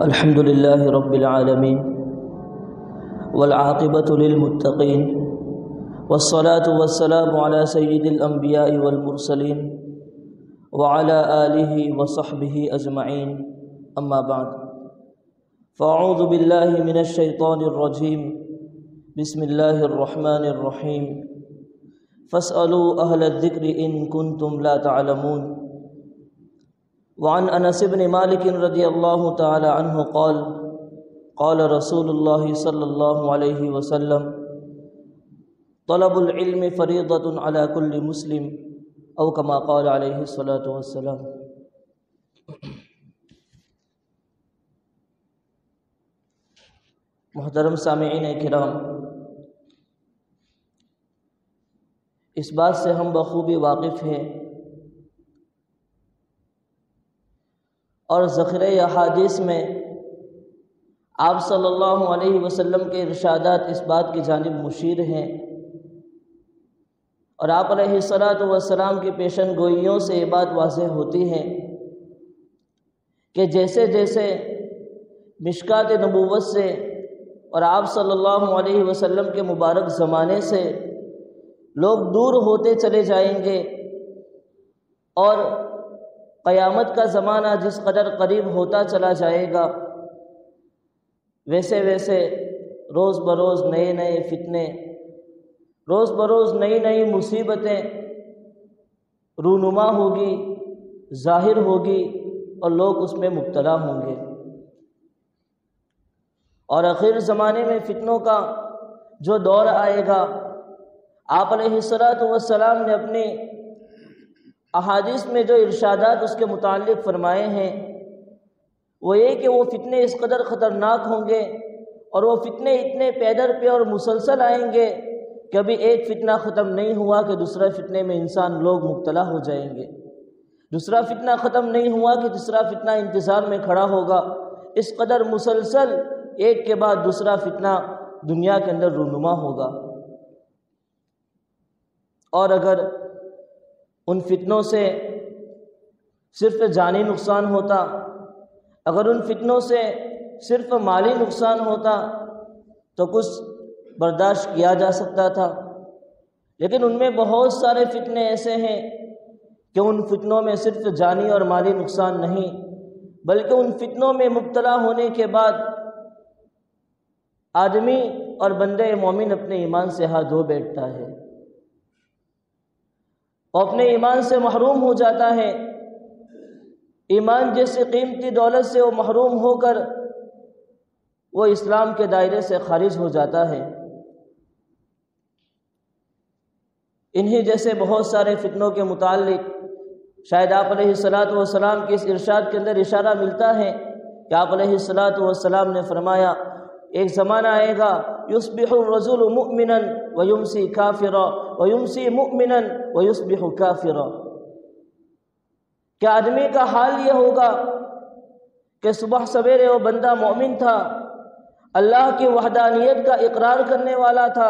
الحمد لله رب العالمين والعاقبة للمتقين والصلاة والسلام على سيد الأنبياء والمرسلين وعلى آله وصحبه أجمعين أما بعد فأعوذ بالله من الشيطان الرجيم بسم الله الرحمن الرحيم فاسألوا أهل الذكر إن كنتم لا تعلمون وعن انس بن مالک رضی اللہ تعالی عنہ قال قال رسول اللہ صلی اللہ علیہ وسلم طلب العلم فریضۃ علی کل مسلم او کما قال علیہ الصلاۃ والسلام۔ محترم سامعین کرام، اس بات سے ہم بخوبی واقف ہیں اور ذخیرہ احادیث میں آپ صلی اللہ علیہ وسلم کے ارشادات اس بات کی جانب مشیر ہیں، اور آپ علیہ الصلاۃ والسلام کی پیشن گوئیوں سے یہ بات واضح ہوتی ہے کہ جیسے جیسے مشکات نبوت سے اور آپ صلی اللہ علیہ وسلم کے مبارک زمانے سے لوگ دور ہوتے چلے جائیں گے اور قیامت کا زمانہ جس قدر قریب ہوتا چلا جائے گا، ویسے ویسے روز بروز نئے نئے فتنے، روز بروز نئی نئی مصیبتیں رونما ہوگی، ظاہر ہوگی اور لوگ اس میں مبتلا ہوں گے، اور آخر زمانے میں فتنوں کا جو دور آئے گا، آپ علیہ الصلاۃ والسلام نے اپنے احادیث میں جو ارشادات اس کے متعلق فرمائے ہیں وہ یہ کہ وہ فتنے اس قدر خطرناک ہوں گے اور وہ فتنے اتنے پیدر پہ اور مسلسل آئیں گے کہ ابھی ایک فتنہ ختم نہیں ہوا کہ دوسرا فتنے میں انسان لوگ مبتلا ہو جائیں گے، دوسرا فتنہ ختم نہیں ہوا کہ تیسرا فتنہ انتظار میں کھڑا ہوگا، اس قدر مسلسل ایک کے بعد دوسرا فتنہ دنیا کے اندر رونما ہوگا۔ اور اگر ان فتنوں سے صرف جانی نقصان ہوتا، اگر ان فتنوں سے صرف مالی نقصان ہوتا تو کچھ برداشت کیا جا سکتا تھا، لیکن ان میں بہت سارے فتنے ایسے ہیں کہ ان فتنوں میں صرف جانی اور مالی نقصان نہیں، بلکہ ان فتنوں میں مبتلا ہونے کے بعد آدمی اور بندے مومن اپنے ایمان سے ہاتھ دھو بیٹھتا ہے، وہ اپنے ایمان سے محروم ہو جاتا ہے، ایمان جیسی قیمتی دولت سے وہ محروم ہو کر وہ اسلام کے دائرے سے خارج ہو جاتا ہے۔ انہی جیسے بہت سارے فتنوں کے متعلق شاید آپ علیہ الصلاۃ والسلام کے اس ارشاد کے اندر اشارہ ملتا ہے کہ آپ علیہ الصلاۃ والسلام نے فرمایا ایک زمانہ آئے گا یصبح الرجل مؤمنا ویمسی کافرا ویمسی مؤمنا ویصبح کافرا، کہ آدمی کا حال یہ ہوگا کہ صبح سویرے وہ بندہ مومن تھا، اللہ کی وحدانیت کا اقرار کرنے والا تھا،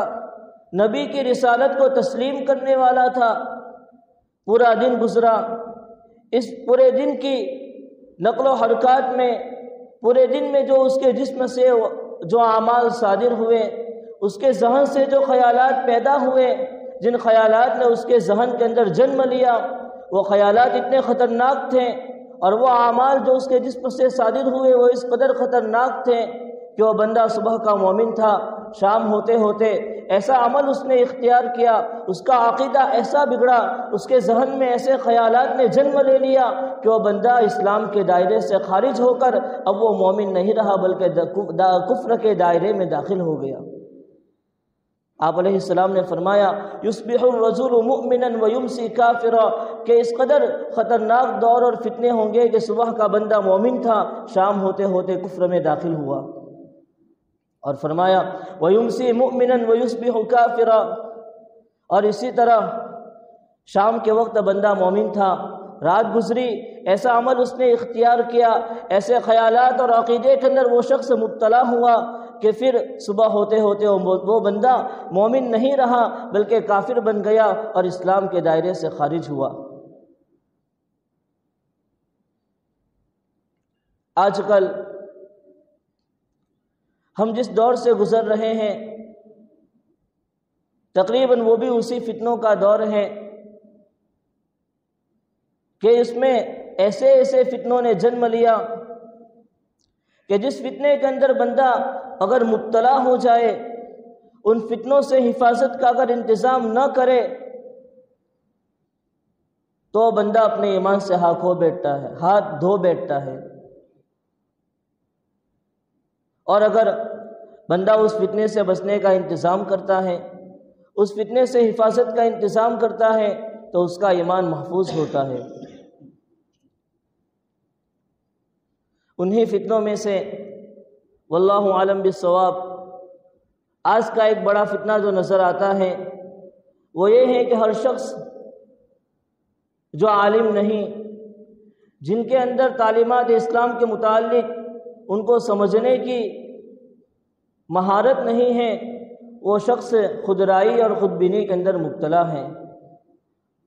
نبی کی رسالت کو تسلیم کرنے والا تھا، پورا دن گزرا، اس پورے دن کی نقل و حرکات میں، پورے دن میں جو اس کے جسم سے جو اعمال صادر ہوئے، اس کے ذہن سے جو خیالات پیدا ہوئے، جن خیالات نے اس کے ذہن کے اندر جنم لیا، وہ خیالات اتنے خطرناک تھے اور وہ اعمال جو اس کے جسم سے صادر ہوئے وہ اس قدر خطرناک تھے کہ وہ بندہ صبح کا مومن تھا، شام ہوتے ہوتے ایسا عمل اس نے اختیار کیا، اس کا عقیدہ ایسا بگڑا، اس کے ذہن میں ایسے خیالات نے جنم لے لیا کہ وہ بندہ اسلام کے دائرے سے خارج ہو کر اب وہ مومن نہیں رہا بلکہ کفر کے دائرے میں داخل ہو گیا۔ آپ علیہ السلام نے فرمایا یصبح الرجل مؤمنا ویمسی کافرا، کہ اس قدر خطرناک دور اور فتنے ہوں گے کہ صبح کا بندہ مومن تھا، شام ہوتے ہوتے کفر میں داخل ہوا، اور فرمایا ویمسی مؤمنا ویصبح کافرا، اور اسی طرح شام کے وقت بندہ مومن تھا، رات گزری، ایسا عمل اس نے اختیار کیا، ایسے خیالات اور عقیدے کے اندر وہ شخص مبتلا ہوا کہ پھر صبح ہوتے ہوتے وہ بندہ مومن نہیں رہا بلکہ کافر بن گیا اور اسلام کے دائرے سے خارج ہوا۔ آج کل ہم جس دور سے گزر رہے ہیں تقریباً وہ بھی اسی فتنوں کا دور ہے کہ اس میں ایسے ایسے فتنوں نے جنم لیا کہ جس فتنے کے اندر بندہ اگر مبتلا ہو جائے، ان فتنوں سے حفاظت کا اگر انتظام نہ کرے تو بندہ اپنے ایمان سے ہاتھ دھو بیٹھتا ہے۔ اور اگر بندہ اس فتنے سے بچنے کا انتظام کرتا ہے، اس فتنے سے حفاظت کا انتظام کرتا ہے تو اس کا ایمان محفوظ ہوتا ہے۔ انہی فتنوں میں سے واللہ عالم بالصواب آج کا ایک بڑا فتنہ جو نظر آتا ہے وہ یہ ہے کہ ہر شخص جو عالم نہیں، جن کے اندر تعلیمات اسلام کے متعلق ان کو سمجھنے کی مہارت نہیں ہے، وہ شخص خودرائی اور خودبینی کے اندر مبتلا ہے۔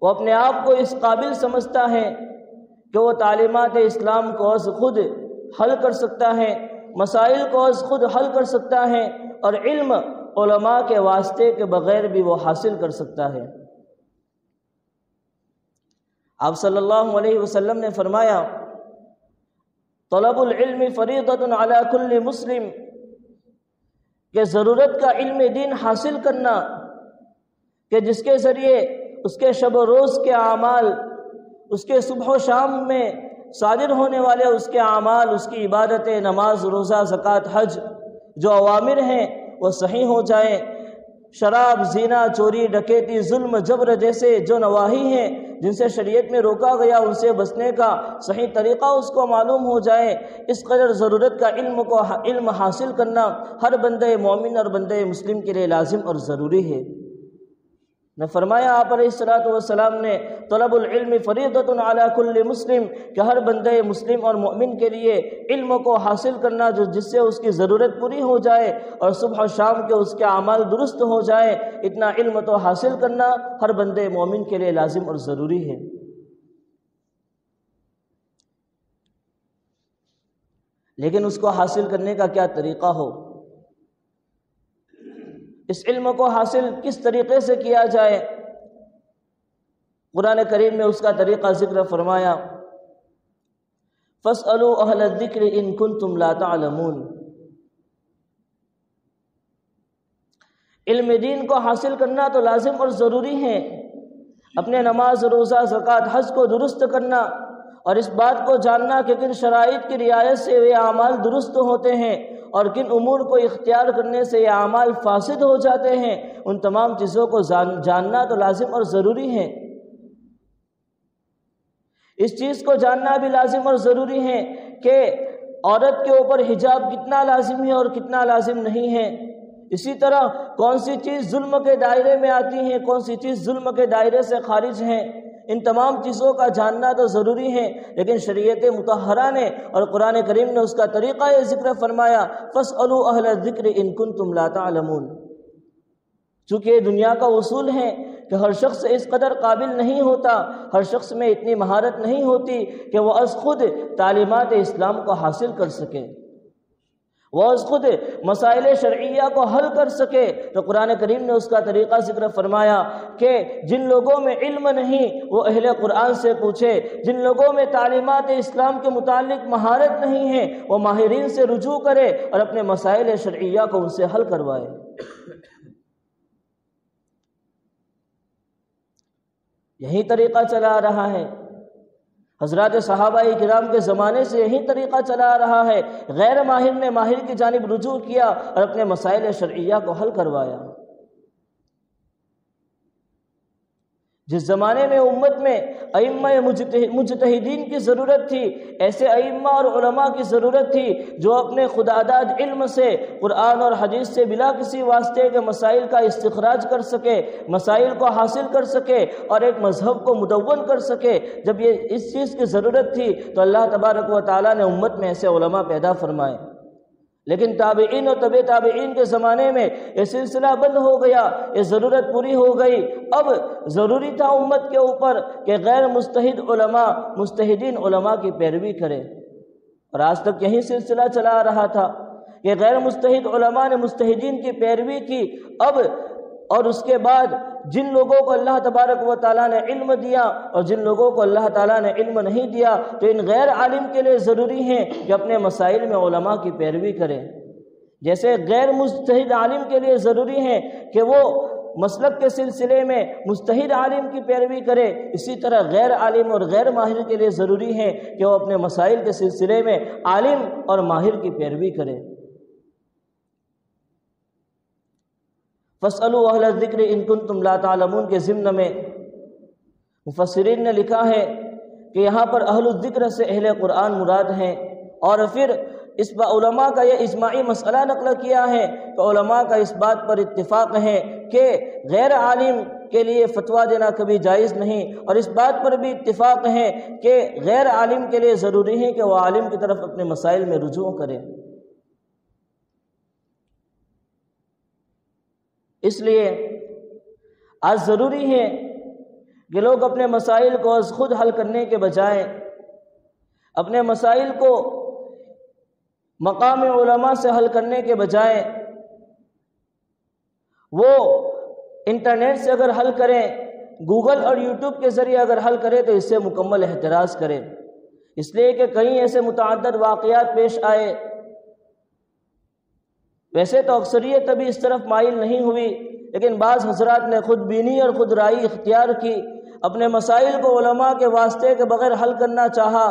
وہ اپنے آپ کو اس قابل سمجھتا ہے کہ وہ تعلیمات اسلام کو خود حل کر سکتا ہے، مسائل کو خود حل کر سکتا ہے، اور علم علماء کے واسطے کے بغیر بھی وہ حاصل کر سکتا ہے۔ آپ صلی اللہ علیہ وسلم نے فرمایا طلب العلم فریضۃ علی کل مسلم، کہ ضرورت کا علم دین حاصل کرنا کہ جس کے ذریعے اس کے شب و روز کے اعمال، اس کے صبح و شام میں صادر ہونے والے اس کے اعمال، اس کی عبادتیں، نماز، روزہ، زکوٰۃ، حج، جو اوامر ہیں وہ صحیح ہو جائیں۔ شراب، زنا، چوری، ڈکیتی، ظلم، جبر جیسے جو نواہی ہیں جن سے شریعت میں روکا گیا، ان سے بچنے کا صحیح طریقہ اس کو معلوم ہو جائے۔ اس قدر ضرورت کا علم حاصل کرنا ہر بندے مومن اور بندے مسلم کے لیے لازم اور ضروری ہے۔ نے فرمایا آپ علیہ الصلوۃ والسلام نے طلب العلم فریضۃ علی کل مسلم، کہ ہر بندے مسلم اور مومن کے لیے علم کو حاصل کرنا جس سے اس کی ضرورت پوری ہو جائے اور صبح و شام کے اس کے اعمال درست ہو جائے، اتنا علم تو حاصل کرنا ہر بندے مومن کے لیے لازم اور ضروری ہے۔ لیکن اس کو حاصل کرنے کا کیا طریقہ ہو، اس علم کو حاصل کس طریقے سے کیا جائے؟ قرآن کریم میں اس کا طریقہ ذکر فرمایا فَاسْأَلُوا أَهْلَ الذِّكْرِ إِن كُنتُمْ لَا تَعْلَمُونَ۔ علم دین کو حاصل کرنا تو لازم اور ضروری ہے، اپنے نماز، روزہ، زکوٰۃ، حج کو درست کرنا، اور اس بات کو جاننا کہ کن شرائط کی رعایت سے یہ اعمال درست ہوتے ہیں اور کن امور کو اختیار کرنے سے یہ اعمال فاسد ہو جاتے ہیں، ان تمام چیزوں کو جاننا تو لازم اور ضروری ہے۔ اس چیز کو جاننا بھی لازم اور ضروری ہے کہ عورت کے اوپر حجاب کتنا لازم ہے اور کتنا لازم نہیں ہے، اسی طرح کون سی چیز ظلم کے دائرے میں آتی ہے، کون سی چیز ظلم کے دائرے سے خارج ہے، ان تمام چیزوں کا جاننا تو ضروری ہے۔ لیکن شریعت مطہرہ نے اور قرآن کریم نے اس کا طریقہ یہ ذکر فرمایا فَاسْأَلُوا أَهْلَ الذِّكْرِ إِن كُنتُمْ لَا تَعْلَمُونَ۔ چونکہ یہ دنیا کا اصول ہے کہ ہر شخص اس قدر قابل نہیں ہوتا، ہر شخص میں اتنی مہارت نہیں ہوتی کہ وہ از خود تعلیمات اسلام کو حاصل کر سکے، وہ از خود مسائل شرعیہ کو حل کر سکے۔ تو قرآن کریم نے اس کا طریقہ ذکر فرمایا کہ جن لوگوں میں علم نہیں وہ اہل قرآن سے پوچھے، جن لوگوں میں تعلیمات اسلام کے متعلق مہارت نہیں ہے وہ ماہرین سے رجوع کرے اور اپنے مسائل شرعیہ کو ان سے حل کروائے۔ یہی طریقہ چلا آ رہا ہے، حضرات صحابہ کرام کے زمانے سے یہی طریقہ چلا آ رہا ہے، غیر ماہر نے ماہر کی جانب رجوع کیا اور اپنے مسائل شرعیہ کو حل کروایا۔ جس زمانے میں امت میں ائمہ مجتہدین کی ضرورت تھی، ایسے ائمہ اور علماء کی ضرورت تھی جو اپنے خداداد علم سے قرآن اور حدیث سے بلا کسی واسطے کے مسائل کا استخراج کر سکے، مسائل کو حاصل کر سکے اور ایک مذہب کو مدون کر سکے۔ جب یہ اس چیز کی ضرورت تھی تو اللہ تبارک و تعالیٰ نے امت میں ایسے علماء پیدا فرمائے۔ لیکن تابعین اور تبع تابعین کے زمانے میں یہ سلسلہ بند ہو گیا، یہ ضرورت پوری ہو گئی۔ اب ضروری تھا امت کے اوپر کہ غیر مجتہد علماء مجتہدین علماء کی پیروی کرے، اور آج تک یہی سلسلہ چلا آ رہا تھا۔ کہ غیر مجتہد علماء نے مجتہدین کی پیروی کی، اب اور اس کے بعد جن لوگوں کو اللہ تبارک و تعالیٰ نے علم دیا اور جن لوگوں کو اللہ تعالیٰ نے علم نہیں دیا، تو ان غیر عالم کے لیے ضروری ہے کہ اپنے مسائل میں علماء کی پیروی کریں۔ جیسے غیر مجتہد عالم کے لیے ضروری ہے کہ وہ مسلک کے سلسلے میں مجتہد عالم کی پیروی کرے، اسی طرح غیر عالم اور غیر ماہر کے لیے ضروری ہے کہ وہ اپنے مسائل کے سلسلے میں عالم اور ماہر کی پیروی کرے۔ فَاسْأَلُوا أَهْلَ الذِّكْرِ إِن كُنتُمْ لَا تَعْلَمُونَ کے ضمن میں مفسرین نے لکھا ہے کہ یہاں پر اہل الذکر سے اہل قرآن مراد ہیں، اور پھر اس پر علماء کا یہ اجماعی مسئلہ نقل کیا ہے کہ علماء کا اس بات پر اتفاق ہے کہ غیر عالم کے لیے فتویٰ دینا کبھی جائز نہیں، اور اس بات پر بھی اتفاق ہے کہ غیر عالم کے لیے ضروری ہے کہ وہ عالم کی طرف اپنے مسائل میں رجوع کرے۔ اس لیے آج ضروری ہے کہ لوگ اپنے مسائل کو از خود حل کرنے کے بجائے اپنے مسائل کو مقام علماء سے حل کرنے کے بجائے وہ انٹرنیٹ سے اگر حل کریں، گوگل اور یوٹیوب کے ذریعے اگر حل کریں تو اس سے مکمل احتراز کریں، اس لیے کہ کئی ایسے متعدد واقعات پیش آئے۔ ویسے تو اکثریت ابھی اس طرف مائل نہیں ہوئی، لیکن بعض حضرات نے خود بینی اور خود رائے اختیار کی، اپنے مسائل کو علماء کے واسطے کے بغیر حل کرنا چاہا،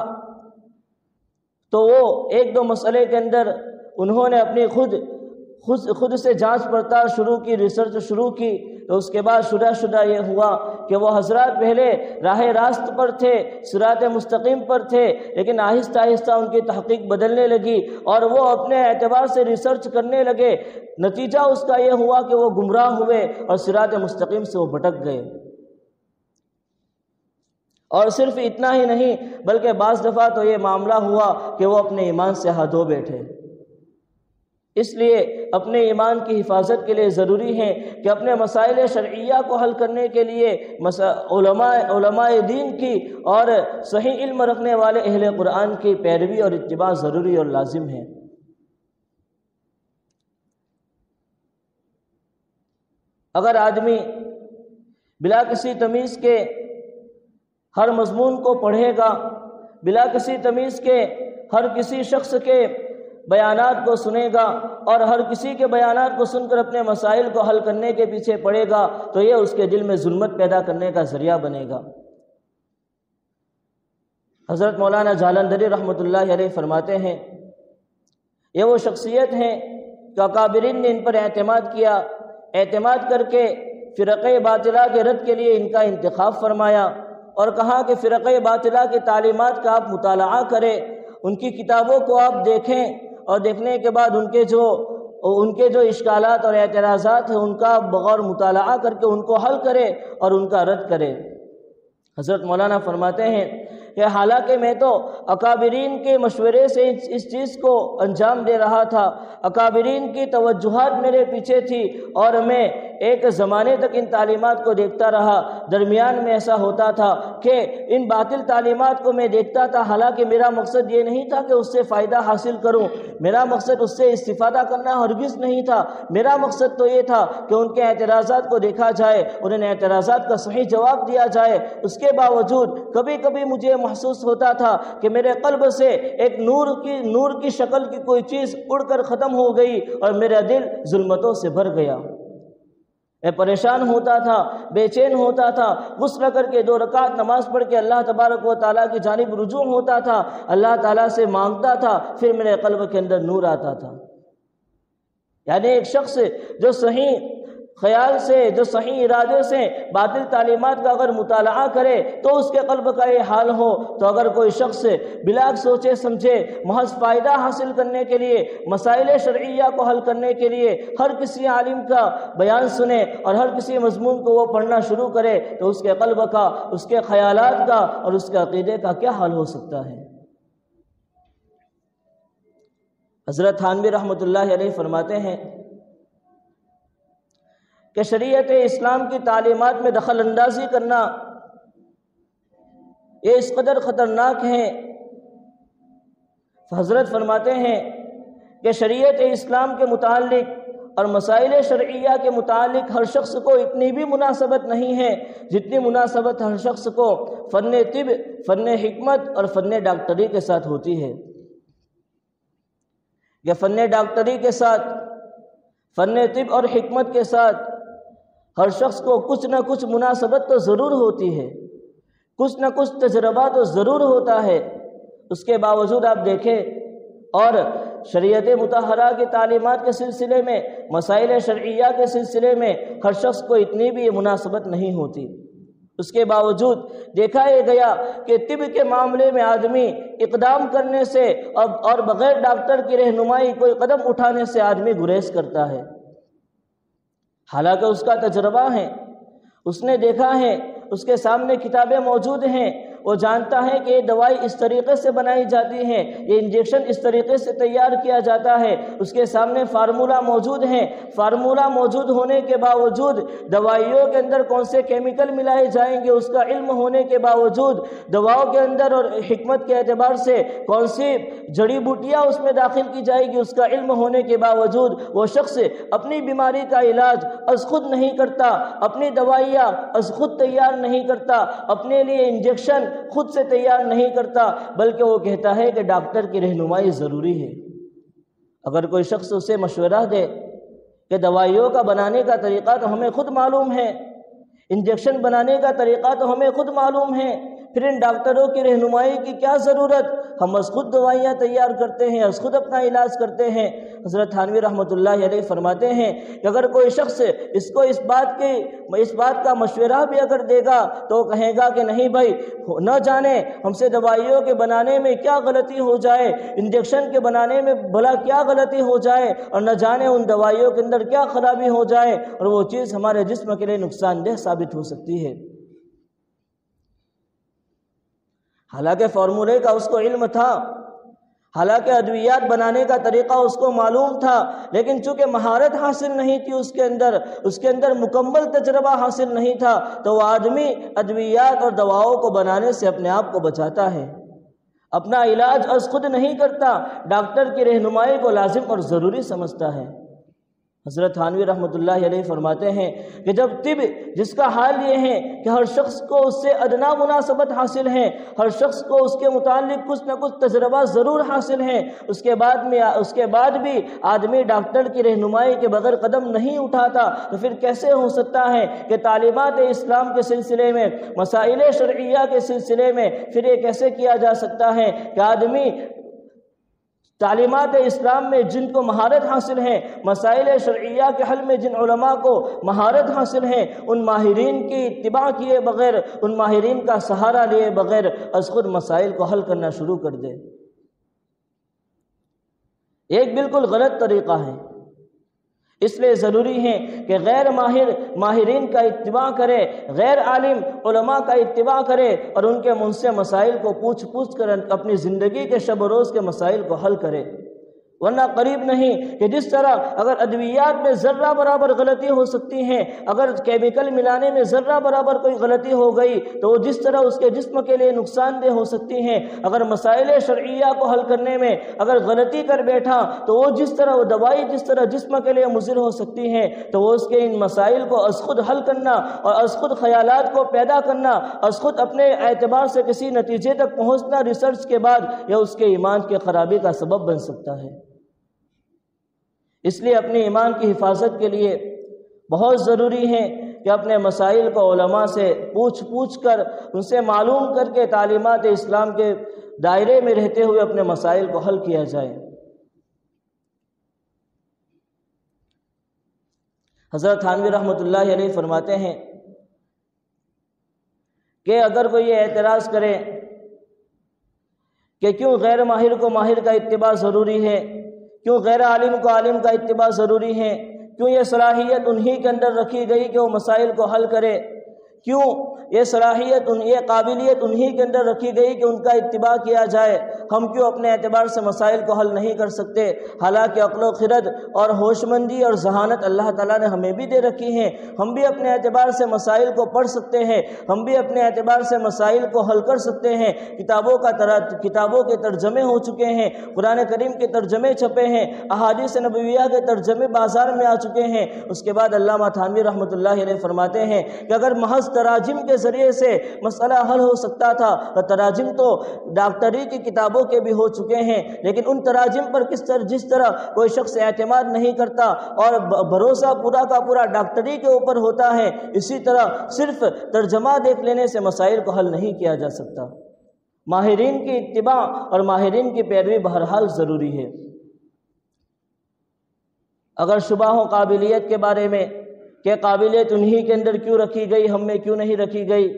تو وہ ایک دو مسئلے کے اندر انہوں نے اپنی خود سے جانچ پڑتال شروع کی، ریسرچ شروع کی، تو اس کے بعد شدہ یہ ہوا کہ وہ حضرات پہلے راہ راست پر تھے، صراط مستقیم پر تھے، لیکن آہستہ آہستہ ان کی تحقیق بدلنے لگی اور وہ اپنے اعتبار سے ریسرچ کرنے لگے، نتیجہ اس کا یہ ہوا کہ وہ گمراہ ہوئے اور صراط مستقیم سے وہ بھٹک گئے۔ اور صرف اتنا ہی نہیں بلکہ بعض دفعہ تو یہ معاملہ ہوا کہ وہ اپنے ایمان سے ہاتھ دھو بیٹھے۔ اس لیے اپنے ایمان کی حفاظت کے لیے ضروری ہے کہ اپنے مسائل شرعیہ کو حل کرنے کے لیے علماء دین کی اور صحیح علم رکھنے والے اہل قرآن کی پیروی اور اتباع ضروری اور لازم ہے۔ اگر آدمی بلا کسی تمیز کے ہر مضمون کو پڑھے گا، بلا کسی تمیز کے ہر کسی شخص کے بیانات کو سنے گا اور ہر کسی کے بیانات کو سن کر اپنے مسائل کو حل کرنے کے پیچھے پڑے گا، تو یہ اس کے دل میں ظلمت پیدا کرنے کا ذریعہ بنے گا۔ حضرت مولانا جالندھری رحمۃ اللہ علیہ فرماتے ہیں، یہ وہ شخصیت ہیں کہ اکابرین نے ان پر اعتماد کیا، اعتماد کر کے فرقہ باطلہ کے رد کے لیے ان کا انتخاب فرمایا اور کہا کہ فرقہ باطلہ کی تعلیمات کا آپ مطالعہ کریں، ان کی کتابوں کو آپ دیکھیں اور دیکھنے کے بعد ان کے جو اشکالات اور اعتراضات ہیں ان کا بغور مطالعہ کر کے ان کو حل کرے اور ان کا رد کرے۔ حضرت مولانا فرماتے ہیں کہ حالانکہ میں تو اکابرین کے مشورے سے اس چیز کو انجام دے رہا تھا، اکابرین کی توجہات میرے پیچھے تھی اور میں ایک زمانے تک ان تعلیمات کو دیکھتا رہا، درمیان میں ایسا ہوتا تھا کہ ان باطل تعلیمات کو میں دیکھتا تھا، حالانکہ میرا مقصد یہ نہیں تھا کہ اس سے فائدہ حاصل کروں، میرا مقصد اس سے استفادہ کرنا ہرگز نہیں تھا، میرا مقصد تو یہ تھا کہ ان کے اعتراضات کو دیکھا جائے، ان اعتراضات کا صحیح جواب دیا جائے۔ اس کے باوجود کبھی کبھی مجھے محسوس ہوتا تھا کہ میرے قلب سے ایک نور کی شکل کی کوئی چیز اڑ کر ختم ہو گئی اور میرا دل ظلمتوں سے بھر گیا۔ میں پریشان ہوتا تھا، بے چین ہوتا تھا، غسل کر کے 2 رکعت نماز پڑھ کے اللہ تبارک و تعالیٰ کی جانب رجوع ہوتا تھا، اللہ تعالیٰ سے مانگتا تھا، پھر میرے قلب کے اندر نور آتا تھا۔ یعنی ایک شخص جو صحیح خیال سے، جو صحیح ارادے سے باطل تعلیمات کا اگر مطالعہ کرے تو اس کے قلب کا یہ حال ہو، تو اگر کوئی شخص بلا سوچے سمجھے محض فائدہ حاصل کرنے کے لیے، مسائل شرعیہ کو حل کرنے کے لیے ہر کسی عالم کا بیان سنے اور ہر کسی مضمون کو وہ پڑھنا شروع کرے، تو اس کے قلب کا، اس کے خیالات کا اور اس کے عقیدے کا کیا حال ہو سکتا ہے۔ حضرت تھانوی رحمۃ اللہ علیہ فرماتے ہیں کہ شریعت اسلام کی تعلیمات میں دخل اندازی کرنا یہ اس قدر خطرناک ہے۔ حضرت فرماتے ہیں کہ شریعت اسلام کے متعلق اور مسائل شرعیہ کے متعلق ہر شخص کو اتنی بھی مناسبت نہیں ہے جتنی مناسبت ہر شخص کو فن طب، فن حکمت اور فن ڈاکٹری کے ساتھ ہوتی ہے۔ کہ فن ڈاکٹری کے ساتھ، فن طب اور حکمت کے ساتھ ہر شخص کو کچھ نہ کچھ مناسبت تو ضرور ہوتی ہے، کچھ نہ کچھ تجربہ تو ضرور ہوتا ہے۔ اس کے باوجود آپ دیکھیں، اور شریعت مطہرہ کی تعلیمات کے سلسلے میں، مسائل شرعیہ کے سلسلے میں ہر شخص کو اتنی بھی مناسبت نہیں ہوتی۔ اس کے باوجود دیکھا یہ گیا کہ طب کے معاملے میں آدمی اقدام کرنے سے اور بغیر ڈاکٹر کی رہنمائی کوئی قدم اٹھانے سے آدمی گریز کرتا ہے، حالانکہ اس کا تجربہ ہے، اس نے دیکھا ہے، اس کے سامنے کتابیں موجود ہیں، وہ جانتا ہے کہ یہ دوائی اس طریقے سے بنائی جاتی ہے، یہ انجیکشن اس طریقے سے تیار کیا جاتا ہے، اس کے سامنے فارمولہ موجود ہیں۔ فارمولہ موجود ہونے کے باوجود دوائیوں کے اندر کون سے کیمیکل ملائے جائیں گے اس کا علم ہونے کے باوجود، دواؤں کے اندر اور حکمت کے اعتبار سے کون سی جڑی بوٹیاں اس میں داخل کی جائے گی اس کا علم ہونے کے باوجود، وہ شخص اپنی بیماری کا علاج از خود نہیں کرتا، اپنی دوائیاں از خود تیار نہیں کرتا، اپنے لیے انجیکشن خود سے تیار نہیں کرتا، بلکہ وہ کہتا ہے کہ ڈاکٹر کی رہنمائی ضروری ہے۔ اگر کوئی شخص اسے مشورہ دے کہ دوائیوں کا بنانے کا طریقہ تو ہمیں خود معلوم ہے، انجیکشن بنانے کا طریقہ تو ہمیں خود معلوم ہے، پھر ان ڈاکٹروں کی رہنمائی کی کیا ضرورت، ہم از خود دوائیاں تیار کرتے ہیں، از خود اپنا علاج کرتے ہیں۔ حضرت تھانوی رحمۃ اللہ علیہ فرماتے ہیں کہ اگر کوئی شخص اس کو اس بات کا مشورہ بھی اگر دے گا تو وہ کہے گا کہ نہیں بھائی، نہ جانے ہم سے دوائیوں کے بنانے میں کیا غلطی ہو جائے، انجیکشن کے بنانے میں بھلا کیا غلطی ہو جائے، اور نہ جانے ان دوائیوں کے اندر کیا خرابی ہو جائے، اور وہ چیز ہمارے جسم کے لیے نقصان دہ ثابت ہو سکتی ہے۔ حالانکہ فارمولے کا اس کو علم تھا، حالانکہ ادویات بنانے کا طریقہ اس کو معلوم تھا، لیکن چونکہ مہارت حاصل نہیں تھی اس کے اندر مکمل تجربہ حاصل نہیں تھا، تو وہ آدمی ادویات اور دواؤں کو بنانے سے اپنے آپ کو بچاتا ہے، اپنا علاج از خود نہیں کرتا، ڈاکٹر کی رہنمائی کو لازم اور ضروری سمجھتا ہے۔ حضرت تھانوی رحمۃ اللہ علیہ فرماتے ہیں کہ جب طب جس کا حال یہ ہے کہ ہر شخص کو اس سے ادنا مناسبت حاصل ہے، ہر شخص کو اس کے متعلق کچھ نہ کچھ تجربہ ضرور حاصل ہے، اس کے بعد بھی آدمی ڈاکٹر کی رہنمائی کے بغیر قدم نہیں اٹھاتا، تو پھر کیسے ہو سکتا ہے کہ تعلیمات اسلام کے سلسلے میں، مسائل شرعیہ کے سلسلے میں پھر یہ کیسے کیا جا سکتا ہے کہ آدمی تعلیمات اسلام میں جن کو مہارت حاصل ہے، مسائل شرعیہ کے حل میں جن علماء کو مہارت حاصل ہے، ان ماہرین کی اتباع کیے بغیر، ان ماہرین کا سہارا لیے بغیر از خود مسائل کو حل کرنا شروع کر دے، ایک بالکل غلط طریقہ ہے۔ اس لیے ضروری ہے کہ غیر ماہرین کا اتباع کرے، غیر عالم علماء کا اتباع کرے، اور ان کے من سے مسائل کو پوچھ کر اپنی زندگی کے شب و روز کے مسائل کو حل کرے، ورنہ قریب نہیں کہ جس طرح اگر ادویات میں ذرہ برابر غلطی ہو سکتی ہے، اگر کیمیکل ملانے میں ذرہ برابر کوئی غلطی ہو گئی تو وہ جس طرح اس کے جسم کے لیے نقصان دہ ہو سکتی ہیں، اگر مسائل شرعیہ کو حل کرنے میں اگر غلطی کر بیٹھا تو وہ وہ دوائی جس طرح جسم کے لیے مضر ہو سکتی ہے، تو وہ اس کے ان مسائل کو از خود حل کرنا اور از خود خیالات کو پیدا کرنا، از خود اپنے اعتبار سے کسی نتیجے تک پہنچنا ریسرچ کے بعد، یا اس کے ایمان کی خرابی کا سبب بن سکتا ہے۔ اس لیے اپنے ایمان کی حفاظت کے لیے بہت ضروری ہے کہ اپنے مسائل کو علماء سے پوچھ کر، ان سے معلوم کر کے تعلیمات اسلام کے دائرے میں رہتے ہوئے اپنے مسائل کو حل کیا جائے۔ حضرت تھانوی رحمۃ اللہ علیہ فرماتے ہیں کہ اگر کوئی یہ اعتراض کرے کہ کیوں غیر ماہر کو ماہر کا اتباع ضروری ہے، کیوں غیر عالم کو عالم کا اتباع ضروری ہے، کیوں یہ صلاحیت انہی کے اندر رکھی گئی کہ وہ مسائل کو حل کرے، کیوں یہ صلاحیت یہ قابلیت انہی کے اندر رکھی گئی کہ ان کا اتباع کیا جائے، ہم کیوں اپنے اعتبار سے مسائل کو حل نہیں کر سکتے؟ حالانکہ عقل و خرد اور ہوش مندی اور ذہانت اللہ تعالیٰ نے ہمیں بھی دے رکھی ہیں، ہم بھی اپنے اعتبار سے مسائل کو پڑھ سکتے ہیں، ہم بھی اپنے اعتبار سے مسائل کو حل کر سکتے ہیں۔ کتابوں کے ترجمے ہو چکے ہیں، قرآن کریم کے ترجمے چھپے ہیں، احادیث نبویہ کے ترجمے بازار میں آ چکے ہیں۔ اس کے بعد علامہ تھانوی رحمۃ اللہ علیہ فرماتے ہیں کہ اگر محض تراجم کے ذریعے سے مسئلہ حل ہو سکتا تھا تو تراجم تو ڈاکٹری کی کتابوں کے بھی ہو چکے ہیں، لیکن ان تراجم پر جس طرح کوئی شخص اعتماد نہیں کرتا اور بھروسہ پورا کا پورا ڈاکٹری کے اوپر ہوتا ہے، اسی طرح صرف ترجمہ دیکھ لینے سے مسائل کو حل نہیں کیا جا سکتا۔ ماہرین کی اتباع اور ماہرین کی پیروی بہرحال ضروری ہے۔ اگر شبہ ہو قابلیت کے بارے میں کہ قابلیت انہی کے اندر کیوں رکھی گئی، ہم میں کیوں نہیں رکھی گئی،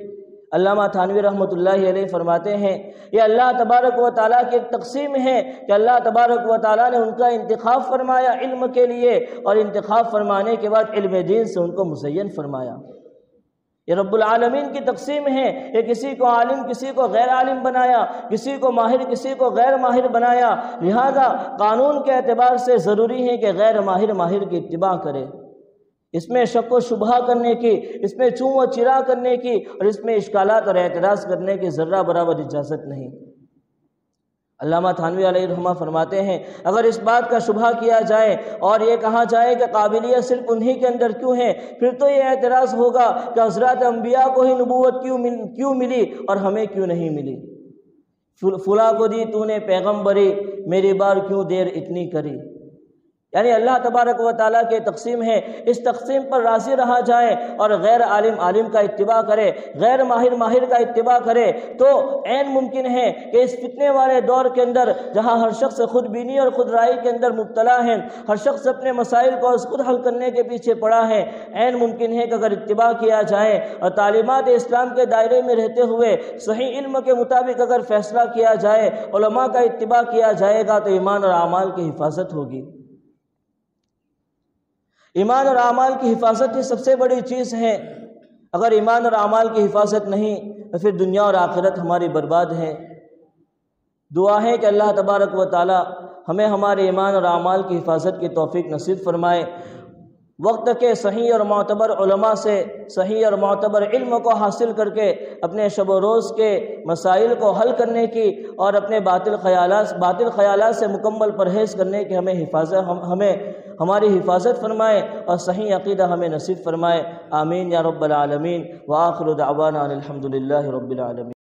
علامہ تھانوی رحمۃ اللہ علیہ فرماتے ہیں یہ اللہ تبارک و تعالیٰ کی ایک تقسیم ہے کہ اللہ تبارک و تعالیٰ نے ان کا انتخاب فرمایا علم کے لیے، اور انتخاب فرمانے کے بعد علم دین سے ان کو مزین فرمایا۔ یہ رب العالمین کی تقسیم ہے، یہ کسی کو عالم کسی کو غیر عالم بنایا، کسی کو ماہر کسی کو غیر ماہر بنایا، لہذا قانون کے اعتبار سے ضروری ہے کہ غیر ماہر ماہر کی اتباع کرے۔ اس میں شک و شبہ کرنے کی، اس میں چوں و چرا کرنے کی، اور اس میں اشکالات اور اعتراض کرنے کی ذرہ برابر اجازت نہیں۔ علامہ تھانوی علیہ الرحمہ فرماتے ہیں اگر اس بات کا شبہ کیا جائے اور یہ کہا جائے کہ قابلیت صرف انہی کے اندر کیوں ہے، پھر تو یہ اعتراض ہوگا کہ حضرات انبیاء کو ہی نبوت کیوں ملی اور ہمیں کیوں نہیں ملی؟ فلاں کو دی تو نے پیغمبری، میری بار کیوں دیر اتنی کری؟ یعنی اللہ تبارک و تعالیٰ کی تقسیم ہے، اس تقسیم پر راضی رہا جائے اور غیر عالم عالم کا اتباع کرے، غیر ماہر ماہر کا اتباع کرے، تو عین ممکن ہے کہ اس فتنے والے دور کے اندر جہاں ہر شخص خود بینی اور خود رائے کے اندر مبتلا ہے، ہر شخص اپنے مسائل کو خود حل کرنے کے پیچھے پڑا ہے، عین ممکن ہے کہ اگر اتباع کیا جائے اور تعلیمات اسلام کے دائرے میں رہتے ہوئے صحیح علم کے مطابق اگر فیصلہ کیا جائے، علماء کا اتباع کیا جائے گا، تو ایمان اور اعمال کی حفاظت ہوگی۔ ایمان اور اعمال کی حفاظت ہی سب سے بڑی چیز ہے۔ اگر ایمان اور اعمال کی حفاظت نہیں تو پھر دنیا اور آخرت ہماری برباد ہے۔ دعا ہے کہ اللہ تبارک و تعالی ہمیں ہمارے ایمان اور اعمال کی حفاظت کی توفیق نصیب فرمائے، وقت کے صحیح اور معتبر علماء سے صحیح اور معتبر علم کو حاصل کر کے اپنے شب و روز کے مسائل کو حل کرنے کی اور اپنے باطل خیالات سے مکمل پرہیز کرنے کی ہمیں ہماری حفاظت فرمائے اور صحیح عقیدہ ہمیں نصیب فرمائے۔ آمین یا رب العالمین، وآخر دعوانا الحمد للہ رب العالمین۔